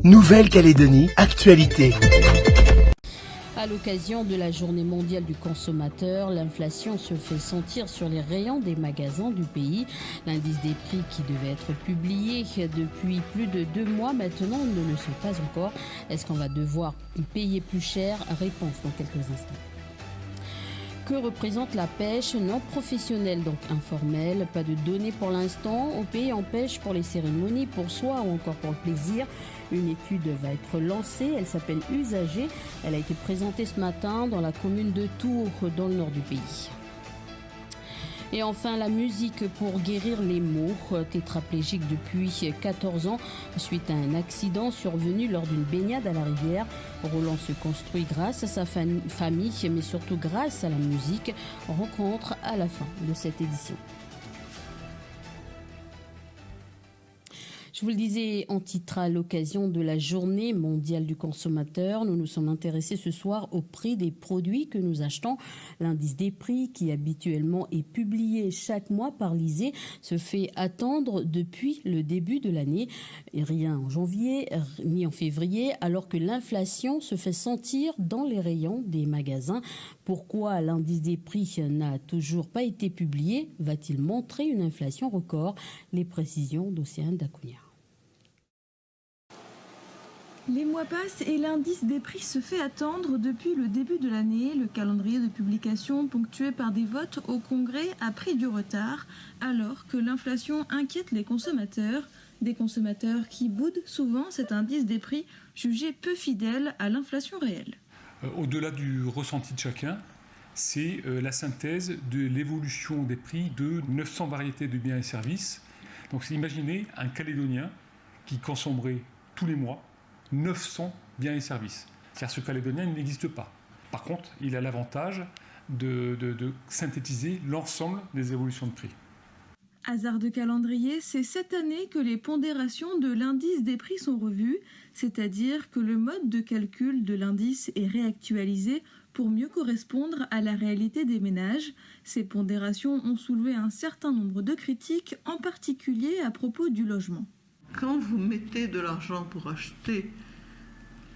Nouvelle-Calédonie, actualité. À l'occasion de la Journée mondiale du consommateur, l'inflation se fait sentir sur les rayons des magasins du pays. L'indice des prix qui devait être publié depuis plus de 2 mois maintenant ne le sont pas encore. Est-ce qu'on va devoir payer plus cher? Réponse dans quelques instants. Que représente la pêche non professionnelle, donc informelle? Pas de données pour l'instant. Au pays en pêche pour les cérémonies, pour soi ou encore pour le plaisir. Une étude va être lancée, elle s'appelle Usager. Elle a été présentée ce matin dans la commune de Tours, dans le nord du pays. Et enfin, la musique pour guérir les maux. Tétraplégique depuis 14 ans, suite à un accident survenu lors d'une baignade à la rivière. Roland se construit grâce à sa famille, mais surtout grâce à la musique. Rencontre à la fin de cette édition. Je vous le disais en titre, à l'occasion de la Journée mondiale du consommateur, nous nous sommes intéressés ce soir au prix des produits que nous achetons. L'indice des prix, qui habituellement est publié chaque mois par l'ISEE, se fait attendre depuis le début de l'année. Et rien en janvier, ni en février, alors que l'inflation se fait sentir dans les rayons des magasins. Pourquoi l'indice des prix n'a toujours pas été publié? Va-t-il montrer une inflation record? Les précisions d'Océane Dacounia. Les mois passent et l'indice des prix se fait attendre depuis le début de l'année. Le calendrier de publication, ponctué par des votes au Congrès, a pris du retard, alors que l'inflation inquiète les consommateurs. Des consommateurs qui boudent souvent cet indice des prix, jugé peu fidèle à l'inflation réelle. Au-delà du ressenti de chacun, c'est la synthèse de l'évolution des prix de 900 variétés de biens et services. Donc imaginez un Calédonien qui consommerait tous les mois 900 biens et services. Car ce Calédonien n'existe pas. Par contre, il a l'avantage de synthétiser l'ensemble des évolutions de prix. Hasard de calendrier, c'est cette année que les pondérations de l'indice des prix sont revues, c'est-à-dire que le mode de calcul de l'indice est réactualisé pour mieux correspondre à la réalité des ménages. Ces pondérations ont soulevé un certain nombre de critiques, en particulier à propos du logement. Quand vous mettez de l'argent pour acheter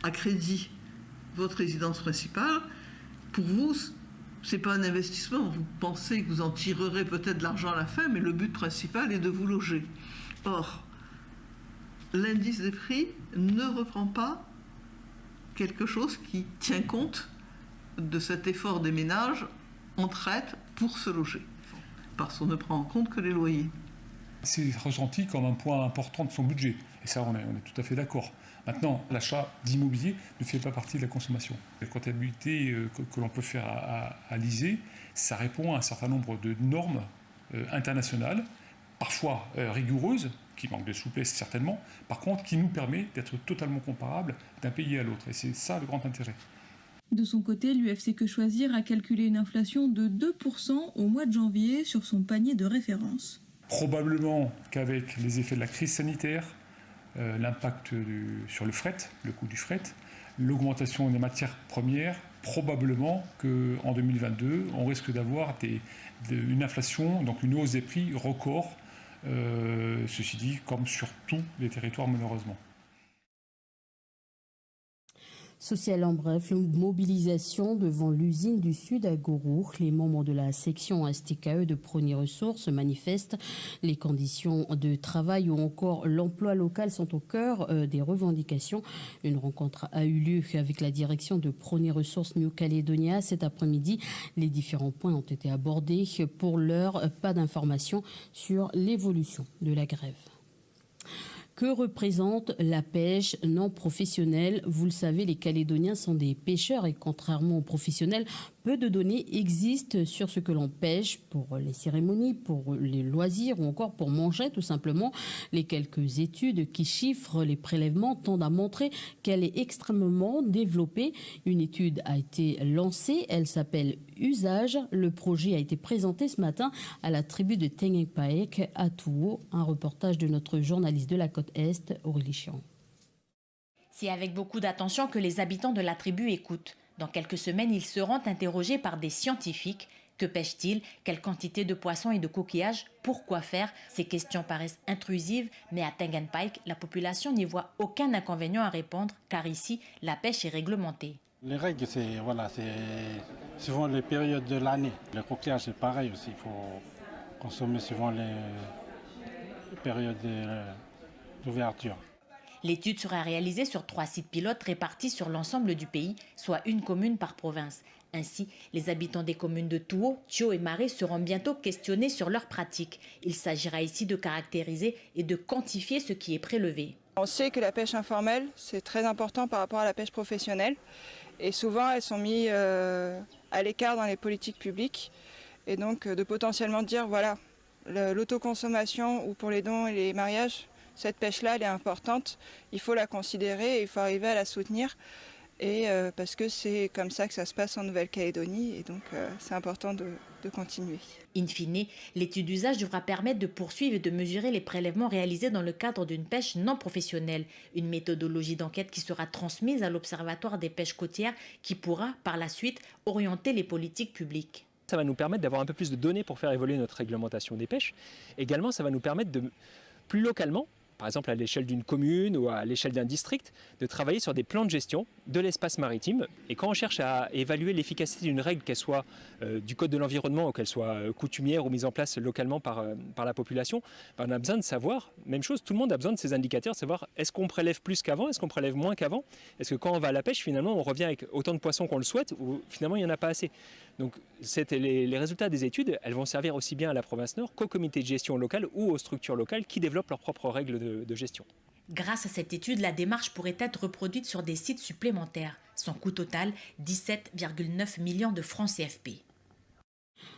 à crédit votre résidence principale, pour vous, ce n'est pas un investissement. Vous pensez que vous en tirerez peut-être de l'argent à la fin, mais le but principal est de vous loger. Or, l'indice des prix ne reprend pas quelque chose qui tient compte de cet effort des ménages en traite pour se loger, parce qu'on ne prend en compte que les loyers. C'est ressenti comme un point important de son budget. Et ça, on est tout à fait d'accord. Maintenant, l'achat d'immobilier ne fait pas partie de la consommation. La comptabilité que l'on peut faire à l'ISEE, ça répond à un certain nombre de normes internationales, parfois rigoureuses, qui manquent de souplesse certainement, par contre, qui nous permet d'être totalement comparables d'un pays à l'autre. Et c'est ça le grand intérêt. De son côté, l'UFC Que Choisir a calculé une inflation de 2% au mois de janvier sur son panier de référence. Probablement qu'avec les effets de la crise sanitaire, l'impact sur le fret, le coût du fret, l'augmentation des matières premières, probablement qu'en 2022, on risque d'avoir une inflation, donc une hausse des prix record, ceci dit, comme sur tous les territoires malheureusement. Social en bref, mobilisation devant l'usine du Sud à Gouroux. Les membres de la section STKE de Prony Ressources manifestent. Les conditions de travail ou encore l'emploi local sont au cœur des revendications. Une rencontre a eu lieu avec la direction de Prony Ressources New Caledonia cet après-midi. Les différents points ont été abordés. Pour l'heure, pas d'informations sur l'évolution de la grève. Que représente la pêche non professionnelle? Vous le savez, les Calédoniens sont des pêcheurs et contrairement aux professionnels, peu de données existent sur ce que l'on pêche pour les cérémonies, pour les loisirs ou encore pour manger tout simplement. Les quelques études qui chiffrent les prélèvements tendent à montrer qu'elle est extrêmement développée. Une étude a été lancée, elle s'appelle Usage. Le projet a été présenté ce matin à la tribu de Tengekpaek à Touo. Un reportage de notre journaliste de la côte Est, Aurélie Chian. C'est avec beaucoup d'attention que les habitants de la tribu écoutent. Dans quelques semaines, ils seront interrogés par des scientifiques. Que pêchent-ils? Quelle quantité de poissons et de coquillages? Pourquoi faire? Ces questions paraissent intrusives, mais à Tengen Pike, la population n'y voit aucun inconvénient à répondre, car ici, la pêche est réglementée. Les règles, c'est suivant les périodes de l'année. Le coquillage, c'est pareil aussi. Il faut consommer suivant les périodes d'ouverture. L'étude sera réalisée sur 3 sites pilotes répartis sur l'ensemble du pays, soit une commune par province. Ainsi, les habitants des communes de Touo, Thio et Maré seront bientôt questionnés sur leurs pratiques. Il s'agira ici de caractériser et de quantifier ce qui est prélevé. On sait que la pêche informelle, c'est très important par rapport à la pêche professionnelle. Et souvent, elles sont mises à l'écart dans les politiques publiques. Et donc, de potentiellement dire, voilà, l'autoconsommation ou pour les dons et les mariages, cette pêche-là, elle est importante. Il faut la considérer et il faut arriver à la soutenir. Et parce que c'est comme ça que ça se passe en Nouvelle-Calédonie. Et donc, c'est important de continuer. In fine, l'étude d'usage devra permettre de poursuivre et de mesurer les prélèvements réalisés dans le cadre d'une pêche non professionnelle. Une méthodologie d'enquête qui sera transmise à l'Observatoire des pêches côtières qui pourra, par la suite, orienter les politiques publiques. Ça va nous permettre d'avoir un peu plus de données pour faire évoluer notre réglementation des pêches. Également, ça va nous permettre de, plus localement, par exemple à l'échelle d'une commune ou à l'échelle d'un district, de travailler sur des plans de gestion de l'espace maritime. Et quand on cherche à évaluer l'efficacité d'une règle, qu'elle soit du code de l'environnement ou qu'elle soit coutumière ou mise en place localement par la population, on a besoin de savoir, même chose, tout le monde a besoin de ces indicateurs, de savoir est-ce qu'on prélève plus qu'avant, est-ce qu'on prélève moins qu'avant, est-ce que quand on va à la pêche, finalement, on revient avec autant de poissons qu'on le souhaite ou finalement il n'y en a pas assez. Donc les résultats des études, elles vont servir aussi bien à la province Nord qu'au comité de gestion local ou aux structures locales qui développent leurs propres règles de gestion. Grâce à cette étude, la démarche pourrait être reproduite sur des sites supplémentaires. Son coût total, 17,9 millions de francs CFP.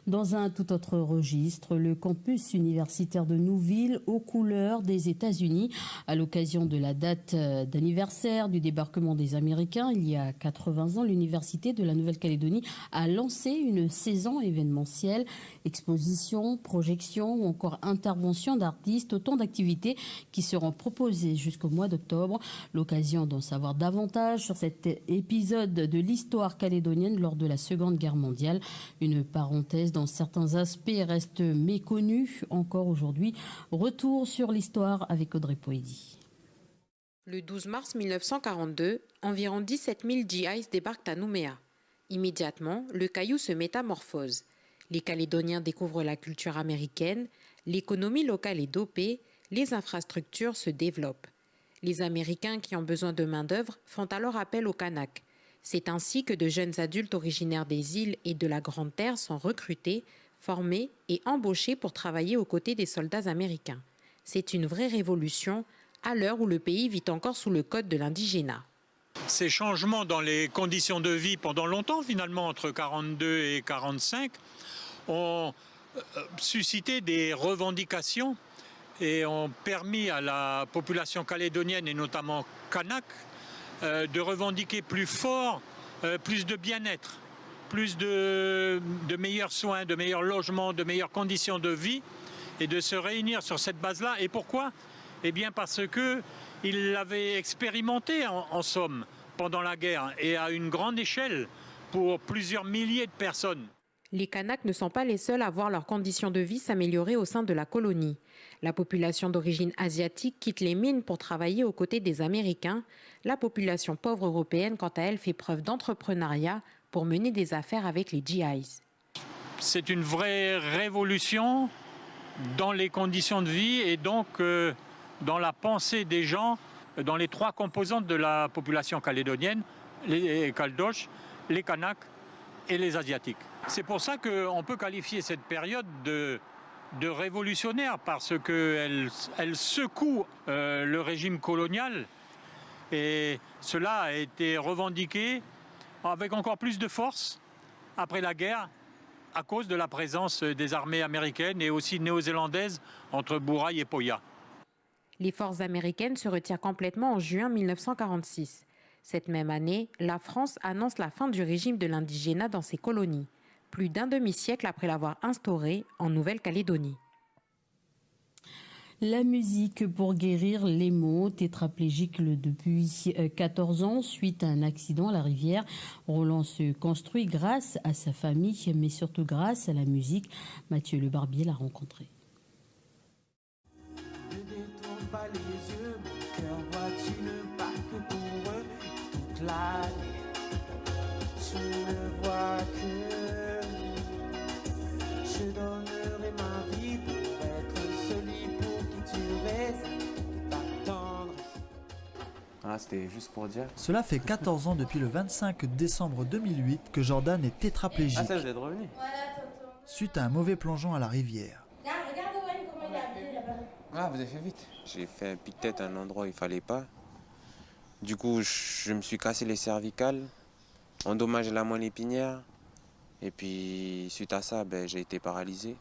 Dans un tout autre registre, le campus universitaire de Nouville aux couleurs des États-Unis, à l'occasion de la date d'anniversaire du débarquement des Américains, il y a 80 ans, l'université de la Nouvelle-Calédonie a lancé une saison événementielle, expositions, projections ou encore interventions d'artistes, autant d'activités qui seront proposées jusqu'au mois d'octobre. L'occasion d'en savoir davantage sur cet épisode de l'histoire calédonienne lors de la Seconde Guerre mondiale, une parenthèse dont certains aspects restent méconnus encore aujourd'hui. Retour sur l'histoire avec Audrey Poédi. Le 12 mars 1942, environ 17 000 GIs débarquent à Nouméa. Immédiatement, le caillou se métamorphose. Les Calédoniens découvrent la culture américaine, l'économie locale est dopée, les infrastructures se développent. Les Américains qui ont besoin de main-d'œuvre font alors appel aux Kanaks. C'est ainsi que de jeunes adultes originaires des îles et de la Grande Terre sont recrutés, formés et embauchés pour travailler aux côtés des soldats américains. C'est une vraie révolution à l'heure où le pays vit encore sous le code de l'indigénat. Ces changements dans les conditions de vie pendant longtemps, finalement, entre 1942 et 1945, ont suscité des revendications et ont permis à la population calédonienne, et notamment kanak, de revendiquer plus fort, plus de bien-être, plus de meilleurs soins, de meilleurs logements, de meilleures conditions de vie, et de se réunir sur cette base-là. Et pourquoi? Eh bien parce qu'ils l'avaient expérimenté en somme pendant la guerre et à une grande échelle pour plusieurs milliers de personnes. Les Kanaks ne sont pas les seuls à voir leurs conditions de vie s'améliorer au sein de la colonie. La population d'origine asiatique quitte les mines pour travailler aux côtés des Américains. La population pauvre européenne, quant à elle, fait preuve d'entrepreneuriat pour mener des affaires avec les GIs. C'est une vraie révolution dans les conditions de vie et donc dans la pensée des gens, dans les 3 composantes de la population calédonienne, les Caldoches, les Kanaks et les Asiatiques. C'est pour ça qu'on peut qualifier cette période de révolutionnaire parce qu'elle secoue le régime colonial et cela a été revendiqué avec encore plus de force après la guerre à cause de la présence des armées américaines et aussi néo-zélandaises entre Bourail et Poya. Les forces américaines se retirent complètement en juin 1946. Cette même année, la France annonce la fin du régime de l'indigénat dans ses colonies, plus d'un demi-siècle après l'avoir instauré en Nouvelle-Calédonie. La musique pour guérir les maux. Tétraplégique depuis 14 ans suite à un accident à la rivière. Roland se construit grâce à sa famille, mais surtout grâce à la musique. Mathieu Le Barbier l'a rencontré. Ne détourne pas les yeux, mon cœur vois-tu ne pas que pour eux toute l'année. Tu ne vois que je donnerai ma vie pour être celui pour qui tu restes, t'attendre. Ah, c'était juste pour dire. Cela fait 14 ans depuis le 25 décembre 2008 que Jordan est tétraplégique. Ah, ça, vous êtes revenu. Suite à un mauvais plongeon à la rivière. Regarde Owen comment il a appelé là-bas. Ah, vous avez fait vite. J'ai fait un pic-tête à un endroit où il fallait pas. Du coup, je me suis cassé les cervicales, endommagé la moelle épinière. Et puis, suite à ça, j'ai été paralysé.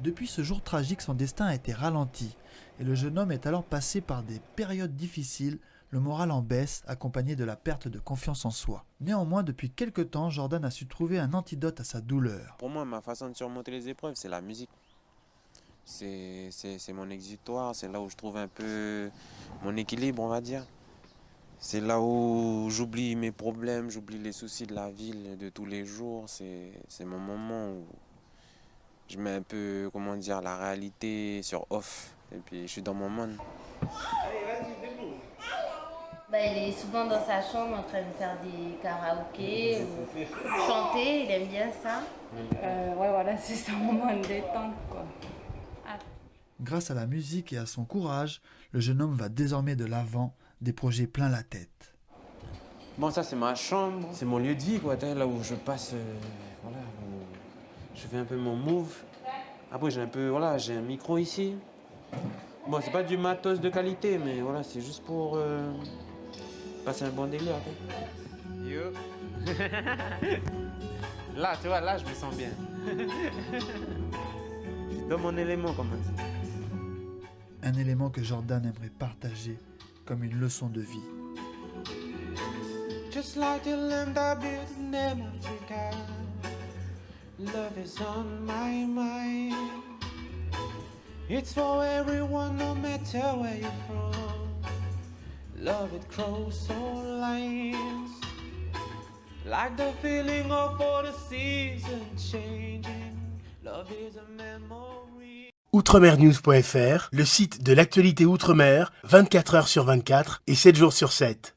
Depuis ce jour tragique, son destin a été ralenti. Et le jeune homme est alors passé par des périodes difficiles, le moral en baisse, accompagné de la perte de confiance en soi. Néanmoins, depuis quelque temps, Jordan a su trouver un antidote à sa douleur. Pour moi, ma façon de surmonter les épreuves, c'est la musique. C'est mon exutoire, c'est là où je trouve un peu mon équilibre, on va dire. C'est là où j'oublie mes problèmes, j'oublie les soucis de la ville, de tous les jours. C'est mon moment où je mets un peu, comment dire, la réalité sur off. Et puis je suis dans mon monde. Il est souvent dans sa chambre en train de faire des karaokés ou chanter, il aime bien ça. Voilà, c'est son moment de détente, quoi. Grâce à la musique et à son courage, le jeune homme va désormais de l'avant, des projets plein la tête. Bon, ça c'est ma chambre, c'est mon lieu de vie, quoi, là où je passe, voilà, où je fais un peu mon move. Après j'ai un micro ici. Bon, c'est pas du matos de qualité, mais voilà, c'est juste pour passer un bon délire. Okay. Yo. Là, tu vois, là, je me sens bien. Je suis dans mon élément, comme on dit. Un élément que Jordan aimerait partager comme une leçon de vie. Just like the land I built in Africa, love is on my mind. It's for everyone, no matter where you're from. Love it cross all lines, like the feeling of all the seasons changing. Love is a memory. Outremernews.fr, le site de l'actualité outre-mer, 24 heures sur 24 et 7 jours sur 7.